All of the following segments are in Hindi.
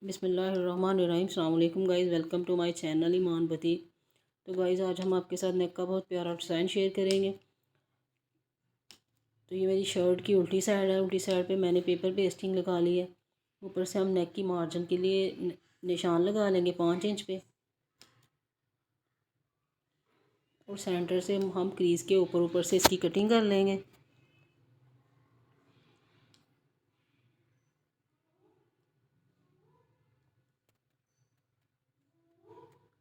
बिस्मिल्लाहिर्रहमानिर्रहीम। अस्सलाम वालेकुम guys, welcome to my channel Iman Bati. तो गाइज़ आज हम आपके साथ नेक का बहुत प्यारा डिज़ाइन शेयर करेंगे। तो ये मेरी शर्ट की उल्टी साइड है। उल्टी साइड पे मैंने पेपर पेस्टिंग लगा ली है। ऊपर से हम नेक की मार्जिन के लिए निशान लगा लेंगे 5 इंच पे, और सेंटर से हम क्रीज़ के ऊपर ऊपर से इसकी कटिंग कर लेंगे।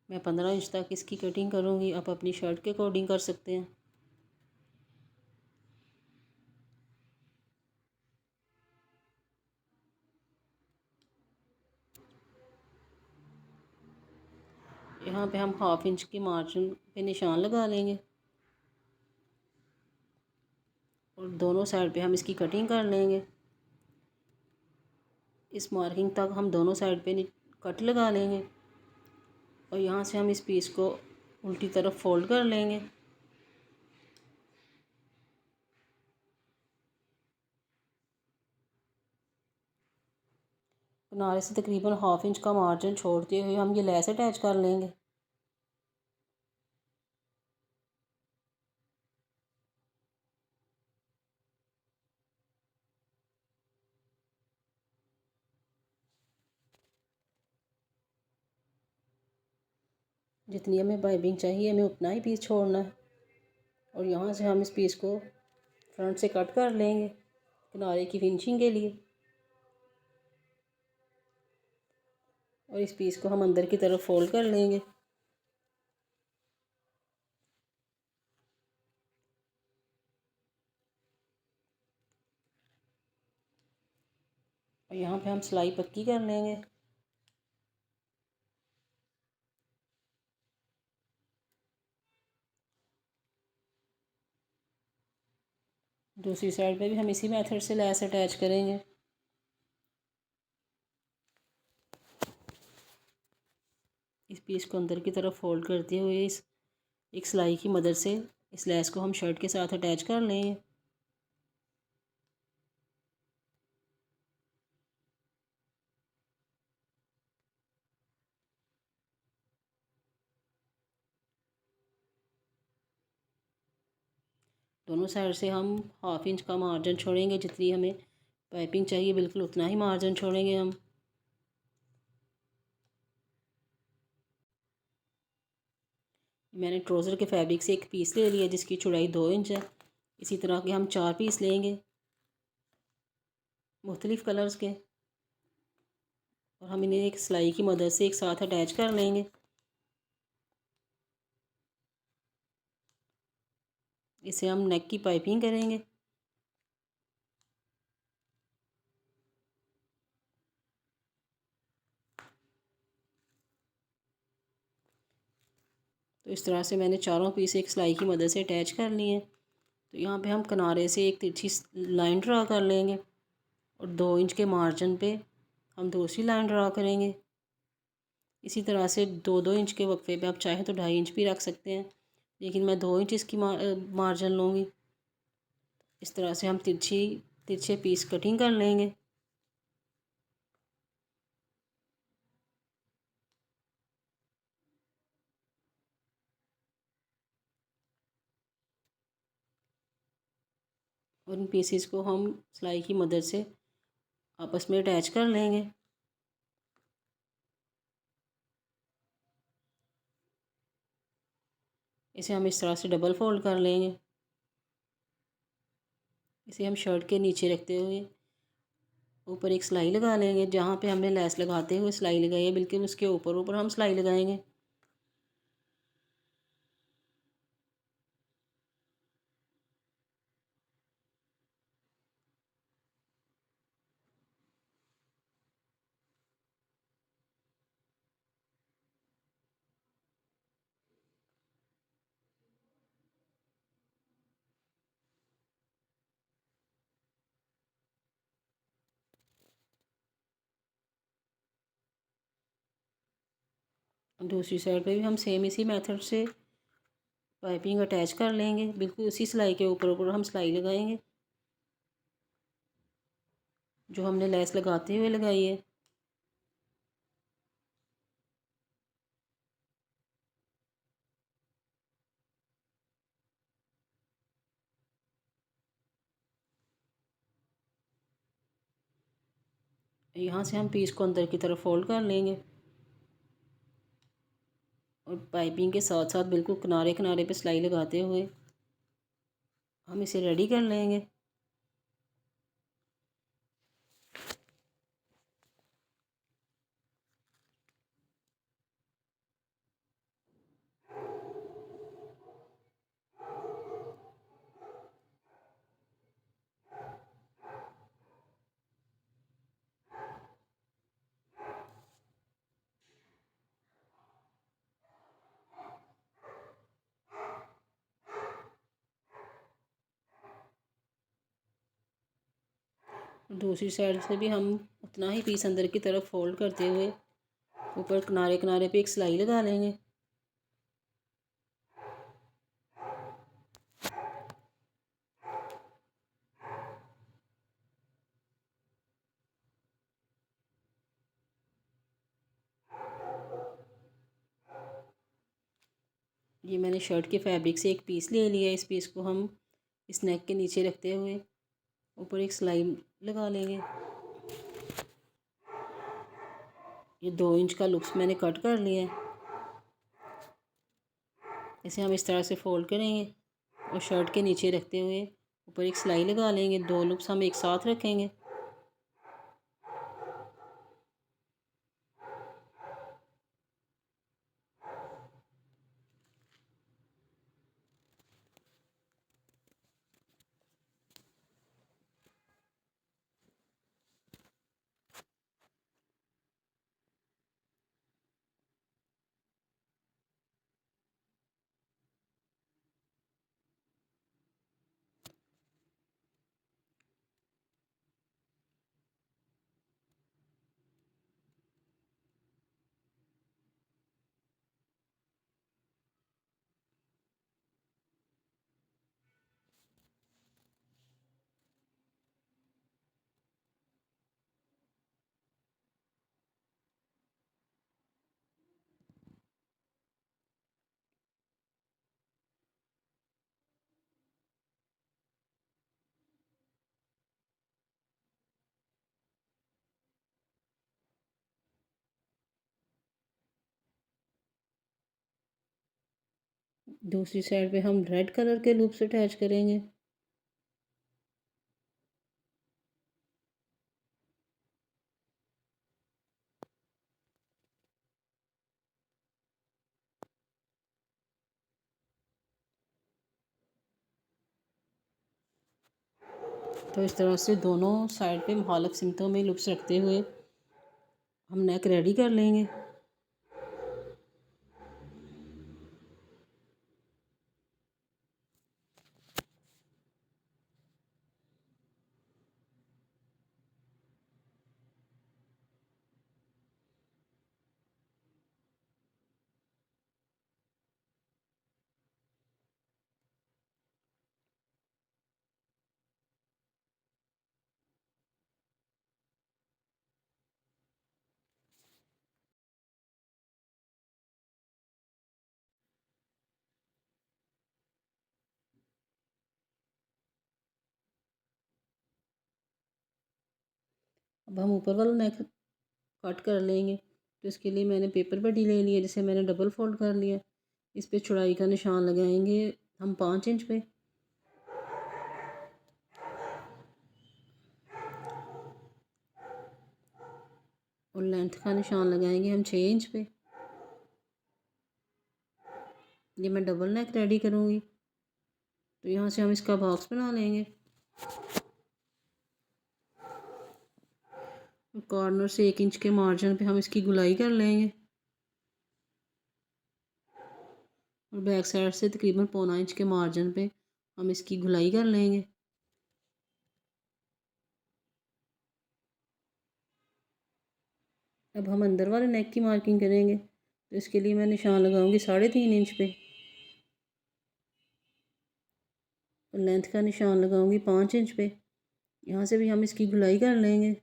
मैं 15 इंच तक इसकी कटिंग करूँगी। आप अपनी शर्ट के अकॉर्डिंग कर सकते हैं। यहाँ पे हम हाफ इंच की मार्जिन पे निशान लगा लेंगे और दोनों साइड पे हम इसकी कटिंग कर लेंगे। इस मार्किंग तक हम दोनों साइड पे कट लगा लेंगे और यहाँ से हम इस पीस को उल्टी तरफ फोल्ड कर लेंगे। किनारे से तकरीबन हाफ इंच का मार्जिन छोड़ते हुए हम ये लेस अटैच कर लेंगे। जितनी हमें पाइपिंग चाहिए हमें उतना ही पीस छोड़ना है और यहाँ से हम इस पीस को फ्रंट से कट कर लेंगे किनारे की फिनिशिंग के लिए, और इस पीस को हम अंदर की तरफ फोल्ड कर लेंगे। और यहाँ पे हम सिलाई पक्की कर लेंगे। दूसरी साइड पे भी हम इसी मेथड से लेस अटैच करेंगे। इस पीस को अंदर की तरफ फोल्ड करते हुए इस एक सिलाई की मदद से इस लेस को हम शर्ट के साथ अटैच कर लेंगे। दोनों साइड से हम हाफ इंच का मार्जिन छोड़ेंगे। जितनी हमें पाइपिंग चाहिए बिल्कुल उतना ही मार्जिन छोड़ेंगे हम। मैंने ट्राउज़र के फैब्रिक से एक पीस ले लिया जिसकी चौड़ाई 2 इंच है। इसी तरह के हम 4 पीस लेंगे मुख्तलिफ़ कलर्स के, और हम इन्हें एक सिलाई की मदद से एक साथ अटैच कर लेंगे। इसे हम नेक की पाइपिंग करेंगे। तो इस तरह से मैंने चारों पीस एक सिलाई की मदद से अटैच कर लिए हैं। तो यहाँ पे हम किनारे से एक तिरछी लाइन ड्रा कर लेंगे और 2 इंच के मार्जिन पे हम दूसरी लाइन ड्रा करेंगे। इसी तरह से 2-2 इंच के वक्फे पे आप चाहें तो 2.5 इंच भी रख सकते हैं, लेकिन मैं 2 इंच इसकी मार्जिन लूँगी। इस तरह से हम तिरछे पीस कटिंग कर लेंगे। और इन पीसेस को हम सिलाई की मदद से आपस में अटैच कर लेंगे। इसे हम इस तरह से डबल फोल्ड कर लेंगे। इसे हम शर्ट के नीचे रखते हुए ऊपर एक सिलाई लगा लेंगे। जहाँ पे हमने लेस लगाते हुए सिलाई लगाई है बिल्कुल उसके ऊपर ऊपर हम सिलाई लगाएंगे। दूसरी साइड पे भी हम सेम इसी मेथड से पाइपिंग अटैच कर लेंगे। बिल्कुल उसी सिलाई के ऊपर ऊपर हम सिलाई लगाएंगे जो हमने लेस लगाते हुए लगाई है। यहाँ से हम पीस को अंदर की तरफ फोल्ड कर लेंगे और पाइपिंग के साथ साथ बिल्कुल किनारे किनारे पे सिलाई लगाते हुए हम इसे रेडी कर लेंगे। दूसरी साइड से भी हम उतना ही पीस अंदर की तरफ फोल्ड करते हुए ऊपर किनारे किनारे पे एक सिलाई लगा लेंगे। ये मैंने शर्ट के फैब्रिक से एक पीस ले लिया। इस पीस को हम इस नेक के नीचे रखते हुए ऊपर एक सिलाई लगा लेंगे। ये 2 इंच का लूप्स मैंने कट कर लिया है। इसे हम इस तरह से फोल्ड करेंगे और शर्ट के नीचे रखते हुए ऊपर एक सिलाई लगा लेंगे। 2 लूप्स हम एक साथ रखेंगे। दूसरी साइड पे हम रेड कलर के लूप से अटैच करेंगे। तो इस तरह से दोनों साइड पे मुखालिफ सिमतों में लूप्स रखते हुए हम नेक रेडी कर लेंगे। अब हम ऊपर वाला नेक कट कर लेंगे। तो इसके लिए मैंने पेपर पट्टी ले ली है जिसे मैंने डबल फोल्ड कर लिया। इस पे चौड़ाई का निशान लगाएंगे हम 5 इंच पे और लेंथ का निशान लगाएंगे हम 6 इंच पे। ये मैं डबल नेक रेडी करूँगी। तो यहाँ से हम इसका बॉक्स बना लेंगे। कॉर्नर से 1 इंच के मार्जिन पे हम इसकी गुलाई कर लेंगे और बैक साइड से तकरीबन 1.25 इंच के मार्जिन पे हम इसकी गुलाई कर लेंगे। अब हम अंदर वाले नेक की मार्किंग करेंगे। तो इसके लिए मैं निशान लगाऊंगी 3.5 इंच पे और लेंथ का निशान लगाऊंगी 5 इंच पे। यहाँ से भी हम इसकी गुलाई कर लेंगे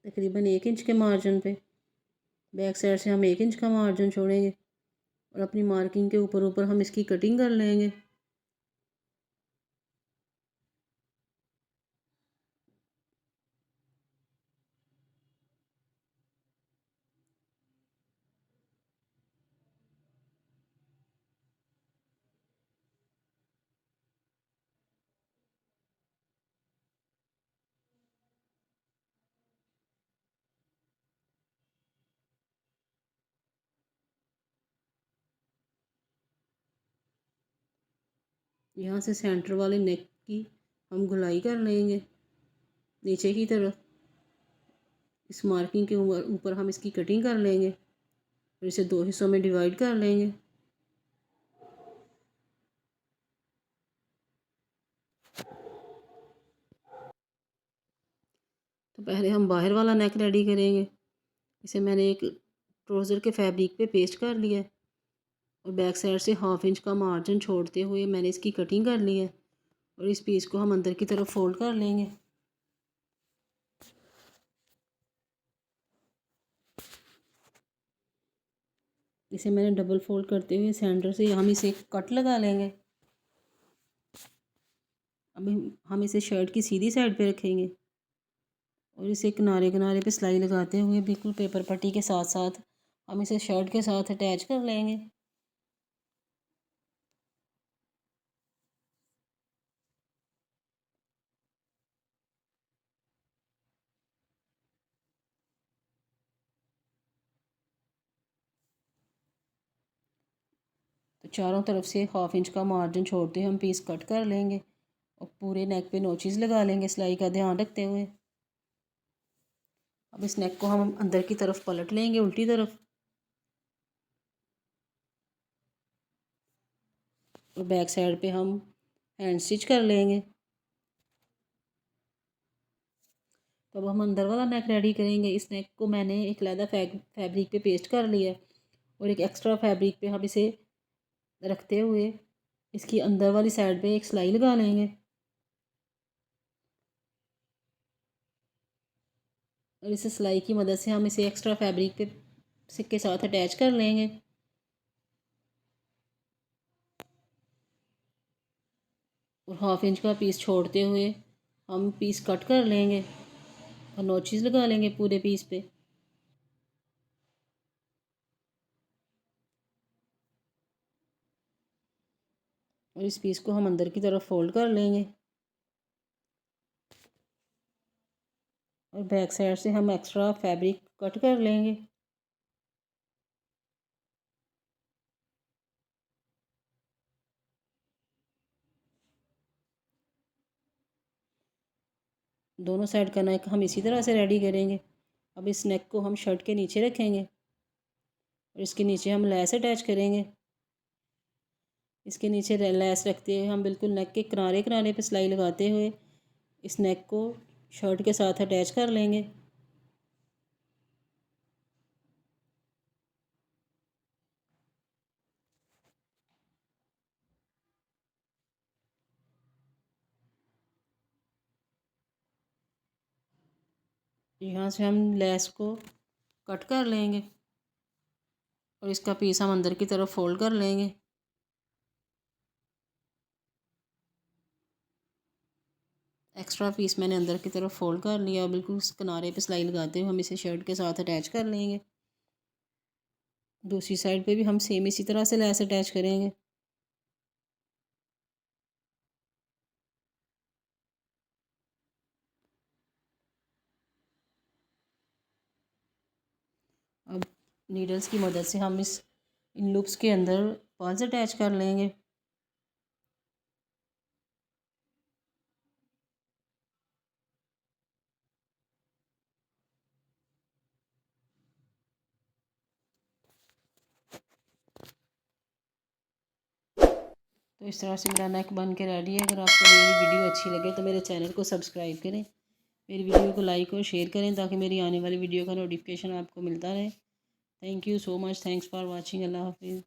तकरीबन 1 इंच के मार्जिन पे। बैक साइड से हम 1 इंच का मार्जिन छोड़ेंगे और अपनी मार्किंग के ऊपर ऊपर हम इसकी कटिंग कर लेंगे। यहाँ से सेंटर वाले नेक की हम गुलाई कर लेंगे नीचे की तरफ। इस मार्किंग के ऊपर हम इसकी कटिंग कर लेंगे और इसे 2 हिस्सों में डिवाइड कर लेंगे। तो पहले हम बाहर वाला नेक रेडी करेंगे। इसे मैंने एक ट्राउज़र के फैब्रिक पे पेस्ट कर लिया है और बैक साइड से 1/2 इंच का मार्जिन छोड़ते हुए मैंने इसकी कटिंग कर ली है और इस पीस को हम अंदर की तरफ फोल्ड कर लेंगे। इसे मैंने डबल फोल्ड करते हुए सेंटर से हम इसे कट लगा लेंगे। अब हम इसे शर्ट की सीधी साइड पे रखेंगे और इसे किनारे किनारे पे सिलाई लगाते हुए बिल्कुल पेपर पट्टी के साथ साथ हम इसे शर्ट के साथ अटैच कर लेंगे। तो चारों तरफ से 1/2 इंच का मार्जिन छोड़ते हुए हम पीस कट कर लेंगे और पूरे नेक पे नोचेस लगा लेंगे सिलाई का ध्यान रखते हुए। अब इस नेक को हम अंदर की तरफ पलट लेंगे उल्टी तरफ और बैक साइड पे हम हैंड स्टिच कर लेंगे। तो अब हम अंदर वाला नेक रेडी करेंगे। इस नेक को मैंने एक लैदा फैब्रिक पे पेस्ट कर लिया है और एक एक्स्ट्रा फैब्रिक पे हम इसे रखते हुए इसकी अंदर वाली साइड पे एक सिलाई लगा लेंगे और इस सिलाई की मदद से हम इसे एक्स्ट्रा फैब्रिक पे के साथ अटैच कर लेंगे। और 1/2 इंच का पीस छोड़ते हुए हम पीस कट कर लेंगे और नोचेस लगा लेंगे पूरे पीस पे। और इस पीस को हम अंदर की तरफ फोल्ड कर लेंगे और बैक साइड से हम एक्स्ट्रा फैब्रिक कट कर लेंगे। दोनों साइड का नेक हम इसी तरह से रेडी करेंगे। अब इस नेक को हम शर्ट के नीचे रखेंगे और इसके नीचे हम लेस अटैच करेंगे। इसके नीचे लेस रखते हुए हम बिल्कुल नेक के किनारे किनारे पे सिलाई लगाते हुए इस नेक को शर्ट के साथ अटैच कर लेंगे। यहाँ से हम लेस को कट कर लेंगे और इसका पीस हम अंदर की तरफ फोल्ड कर लेंगे। एक्स्ट्रा पीस मैंने अंदर की तरफ फोल्ड कर लिया और बिल्कुल उस किनारे पे सिलाई लगाते हुए हम इसे शर्ट के साथ अटैच कर लेंगे। दूसरी साइड पे भी हम सेम इसी तरह से लेस अटैच करेंगे। अब नीडल्स की मदद से हम इन लूप्स के अंदर पर्ल्स अटैच कर लेंगे। तो इस तरह से मेरा नेक बन के रेडी है। अगर आपको मेरी वीडियो अच्छी लगे तो मेरे चैनल को सब्सक्राइब करें, मेरी वीडियो को लाइक और शेयर करें ताकि मेरी आने वाली वीडियो का नोटिफिकेशन आपको मिलता रहे। Thank you so much. Thanks for watching. अल्लाह हाफिज़।